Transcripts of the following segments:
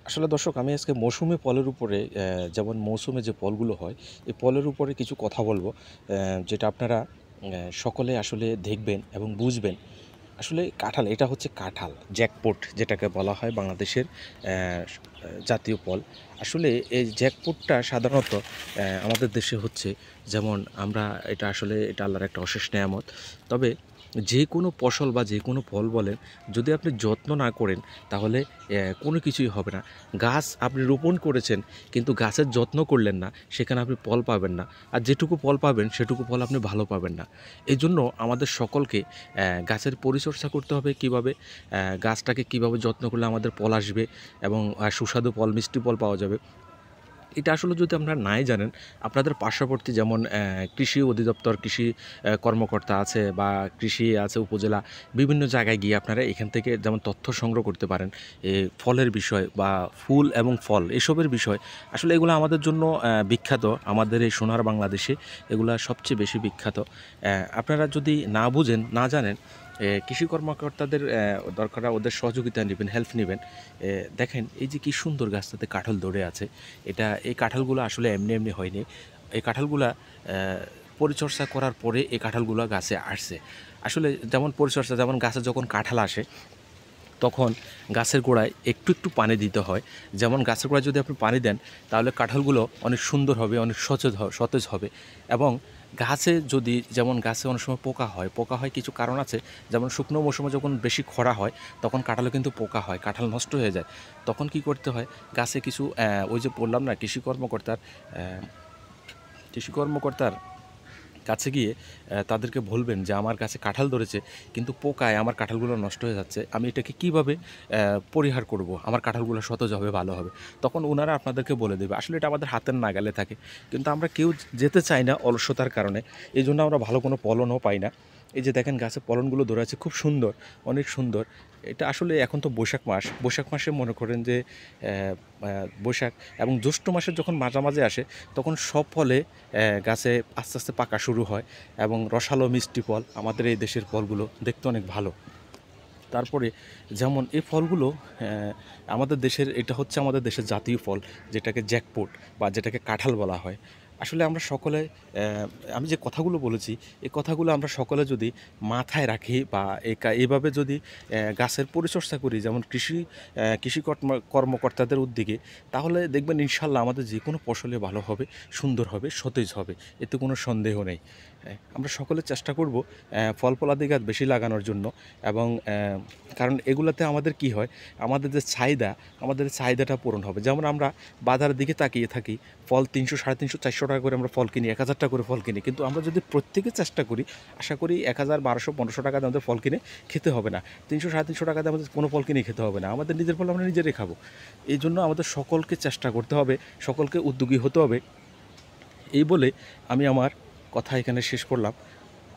আসলে দর্শক আমি আজকে মৌসুমি ফলের উপরে যেমন মৌসুমে যে ফলগুলো হয় এই ফলের উপরে কিছু কথা বলবো যেটা আপনারা সকলে আসলে দেখবেন এবং বুঝবেন। আসলে কাঁঠাল এটা হচ্ছে কাঁঠাল জ্যাকপোট যেটাকে বলা হয় বাংলাদেশের জাতীয় ফল। আসলে এই জ্যাকপোটটা সাধারণত আমাদের দেশে হচ্ছে যেমন আমরা এটা আসলে এটা আল্লাহর একটা অশেষ নেয়ামত। তবে যে কোনো ফসল বা যে কোনো ফল বলেন যদি আপনি যত্ন না করেন তাহলে কোনো কিছুই হবে না। গাছ আপনি রোপণ করেছেন কিন্তু গাছের যত্ন করলেন না, সেখানে আপনি ফল পাবেন না। আর যেটুকু ফল পাবেন সেটুকু ফল আপনি ভালো পাবেন না। এই জন্য আমাদের সকলকে গাছের পরিচর্যা করতে হবে কীভাবে, গাছটাকে কীভাবে যত্ন করলে আমাদের ফল আসবে এবং সুস্বাদু ফল মিষ্টি ফল পাওয়া যাবে। এটা আসলে যদি আপনারা নাই জানেন, আপনাদের পার্শ্ববর্তী যেমন কৃষি অধিদপ্তর, কৃষি কর্মকর্তা আছে বা কৃষি আছে উপজেলা, বিভিন্ন জায়গায় গিয়ে আপনারা এখান থেকে যেমন তথ্য সংগ্রহ করতে পারেন। ফলের বিষয় বা ফুল এবং ফল এসবের বিষয়। আসলে এগুলো আমাদের জন্য বিখ্যাত। আমাদের এই সোনার বাংলাদেশে এগুলা সবচেয়ে বেশি বিখ্যাত। আপনারা যদি না বুঝেন, না জানেন, কৃষি কর্মকর্তাদের দরকার ওদের সহযোগিতা নেবেন, হেল্প নেবেন। দেখেন এই যে কি সুন্দর গাছটাতে কাঁঠাল ধরে আছে। এই কাঁঠালগুলো আসলে এমনি এমনি হয়নি। এই কাঁঠালগুলা পরিচর্যা করার পরে এই কাঁঠালগুলা গাছে আসছে। আসলে যেমন পরিচর্যা, যেমন গাছে যখন কাঁঠাল আসে তখন গাছের গোড়ায় একটু একটু পানি দিতে হয়। যেমন গাছের গোড়ায় যদি আপনি পানি দেন তাহলে কাঁঠালগুলো অনেক সুন্দর হবে, অনেক সতেজ হবে। এবং গাছে যদি যেমন গাছে অনেক সময় পোকা হয় কিছু কারণ আছে। যেমন শুকনো মৌসুমে যখন বেশি খরা হয় তখন কাঁঠালে কিন্তু পোকা হয়, কাঁঠাল নষ্ট হয়ে যায়। তখন কি করতে হয়, গাছে কিছু ওই যে বললাম না কৃষি কর্মকর্তার কাছে গিয়ে তাদেরকে বলবেন যে আমার কাছে কাঁঠাল ধরেছে কিন্তু পোকায় আমার কাঁঠালগুলো নষ্ট হয়ে যাচ্ছে, আমি এটাকে কীভাবে পরিহার করব, আমার কাঁঠালগুলো সতেজ হবে, ভালো হবে। তখন ওনারা আপনাদেরকে বলে দেবে। আসলে এটা আমাদের হাতের নাগালে থাকে, কিন্তু আমরা কেউ যেতে চাই না অলসতার কারণে। এই জন্য আমরা ভালো কোনো ফলনও পাই না। এই যে দেখেন গাছে ফলনগুলো ধরে আছে খুব সুন্দর, অনেক সুন্দর। এটা আসলে এখন তো বৈশাখ মাস, বৈশাখ মাসে মনে করেন যে বৈশাখ এবং জ্যৈষ্ঠ মাসের যখন মাঝামাঝি আসে তখন সব ফলে গাছে আস্তে আস্তে পাকা শুরু হয় এবং রসালো মিষ্টি ফল। আমাদের এই দেশের ফলগুলো দেখতে অনেক ভালো। তারপরে যেমন এই ফলগুলো আমাদের দেশের, এটা হচ্ছে আমাদের দেশের জাতীয় ফল যেটাকে জ্যাকফ্রুট বা যেটাকে কাঁঠাল বলা হয়। আসলে আমরা সকলে আমি যে কথাগুলো বলেছি এই কথাগুলো আমরা সকলে যদি মাথায় রাখি বা এভাবে যদি গাছের পরিচর্যা করি যেমন কৃষি কর্মকর্তাদের উদ্যোগে, তাহলে দেখবেন ইনশাল্লাহ আমাদের যে কোনো ফসলে ভালো হবে, সুন্দর হবে, সতেজ হবে। এতে কোনো সন্দেহ নেই। আমরা সকলে চেষ্টা করব ফল-ফলাদি গাছ বেশি লাগানোর জন্য। এবং কারণ এগুলাতে আমাদের কি হয়, আমাদের যে চাহিদা, আমাদের চাহিদাটা পূরণ হবে। যেমন আমরা বাজারের দিকে তাকিয়ে থাকি, ফল ৩০০, ৩৫০, ৪০০ টাকা করে আমরা ফল কিনি, ১,০০০ টাকা করে ফল কিনি। কিন্তু আমরা যদি প্রত্যেকে চেষ্টা করি, আশা করি ১,০০০, ১,২০০, ১৫০০ টাকা দিয়ে আমাদের ফল কিনে খেতে হবে না। ৩০০, ৩৫০ টাকা দিয়ে আমাদের কোনো ফল কিনে খেতে হবে না। আমাদের নিজের ফল আমরা নিজেরাই খাবো। এই জন্য আমাদের সকলকে চেষ্টা করতে হবে, সকলকে উদ্যোগী হতে হবে। এই বলে আমি আমার কথা এখানে শেষ করলাম।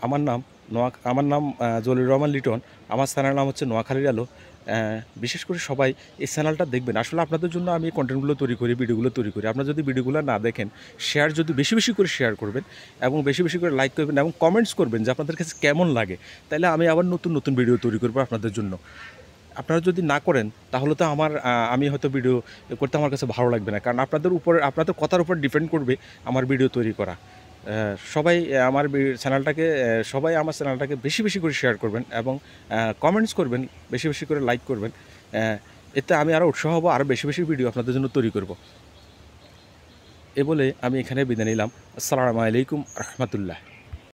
আমার নাম জলিলুর রহমান লিটন। আমার চ্যানেলের নাম হচ্ছে নোয়াখালীর আলো। বিশেষ করে সবাই এই চ্যানেলটা দেখবেন। আসলে আপনাদের জন্য আমি কন্টেন্টগুলো তৈরি করি, ভিডিওগুলো তৈরি করি। আপনারা যদি ভিডিওগুলো না দেখেন, যদি বেশি বেশি করে শেয়ার করবেন এবং বেশি বেশি করে লাইক করবেন এবং কমেন্টস করবেন যে আপনাদের কাছে কেমন লাগে, তাহলে আমি আবার নতুন নতুন ভিডিও তৈরি করবো আপনাদের জন্য। আপনারা যদি না করেন তাহলে তো আমি হয়তো ভিডিও করতে আমার কাছে ভালো লাগবে না। কারণ আপনাদের কথার উপর ডিপেন্ড করবে আমার ভিডিও তৈরি করা। সবাই আমার চ্যানেলটাকে বেশি বেশি করে শেয়ার করবেন এবং কমেন্টস করবেন, বেশি বেশি করে লাইক করবেন। এতে আমি আরও উৎসাহ হব, আরও বেশি বেশি ভিডিও আপনাদের জন্য তৈরি করব। এ বলে আমি এখানে বিদায় নিলাম। আসসালামু আলাইকুম রহমতুল্লাহ।